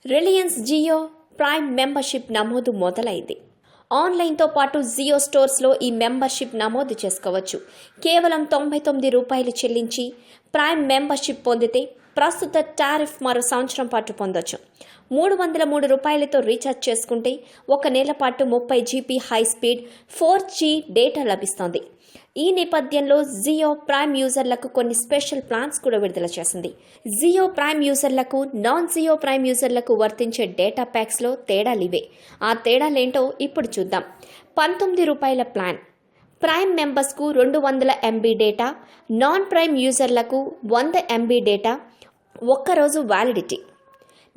Reliance Jio prime membership నమోదు మొదలైంది. ఆన్లైన్తో పాటు జియో స్టోర్స్లో ఈ మెంబర్షిప్ నమోదు చేసుకోవచ్చు. కేవలం ₹99 చెల్లించి ప్రైమ్ మెంబర్షిప్ పొందితే ప్రస్తుత టారిఫ్ మరో సంవత్సరం పాటు పొందొచ్చు. ₹303తో రీఛార్జ్ చేసుకుంటే ఒక నెల పాటు 30 GB high speed 4G data లభిస్తుంది. ఈ నేపథ్యంలో జియో ప్రైమ్ యూజర్లకు కొన్ని స్పెషల్ ప్లాన్స్ కూడా విడుదల చేసింది. జియో ప్రైమ్ యూజర్లకు నాన్ జియో ప్రైమ్ యూజర్లకు వర్తించే డేటా ప్యాక్స్లో తేడాలివే. ఆ తేడాలేంటో ఇప్పుడు చూద్దాం. ₹19 ప్లాన్. ప్రైమ్ మెంబర్స్కు 200 MB డేటా, నాన్ ప్రైమ్ యూజర్లకు 100 MB డేటా, ఒక్కరోజు వ్యాలిడిటీ.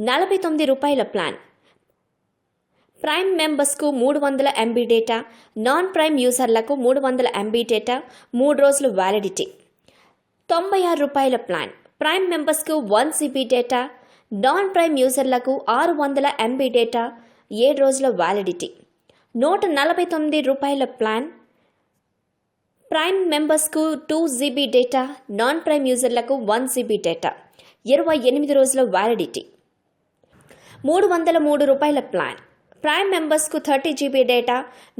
₹49 ప్లాన్. ప్రైమ్ మెంబర్స్కు 300 MB డేటా, నాన్ ప్రైమ్ యూజర్లకు 300 MB డేటా, 3 రోజులు వ్యాలిడిటీ. ₹96 ప్లాన్. ప్రైమ్ మెంబర్స్కు 1 GB డేటా, నాన్ ప్రైమ్ యూజర్లకు 600 MB డేటా, 7 రోజుల validity. ₹149 plan. Prime మెంబర్స్కు 2 GB data, non prime యూజర్లకు 1 GB data, 28 రోజుల వ్యాలిడిటీ. ₹303 ప్లాన్. ప్రైమ్ మెంబర్స్కు 30 GB డేటా,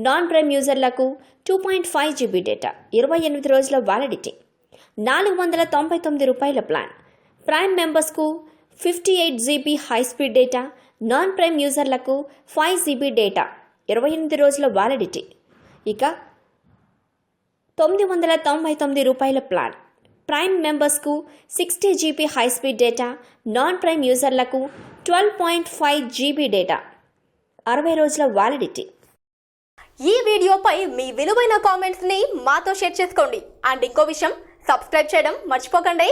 నాన్ ప్రైమ్ యూజర్లకు 2.5 GB data, 28 రోజుల వ్యాలిడిటీ. ₹499 ప్లాన్. ప్రైమ్ మెంబర్స్కు 58 GB high speed data, non prime యూజర్లకు 5 GB data, 28 రోజుల validity. ఇక ₹999 ప్లాన్. ప్రైమ్ మెంబర్స్కు 60 GB high speed data, non prime యూజర్లకు 12.5 GB డేటా, 60 రోజుల వ్యాలిడిటీ. ఈ వీడియోపై మీ విలువైన కామెంట్స్ని మాతో షేర్ చేసుకోండి. అండ్ ఇంకో విషయం, సబ్స్క్రైబ్ చేయడం మర్చిపోకండి.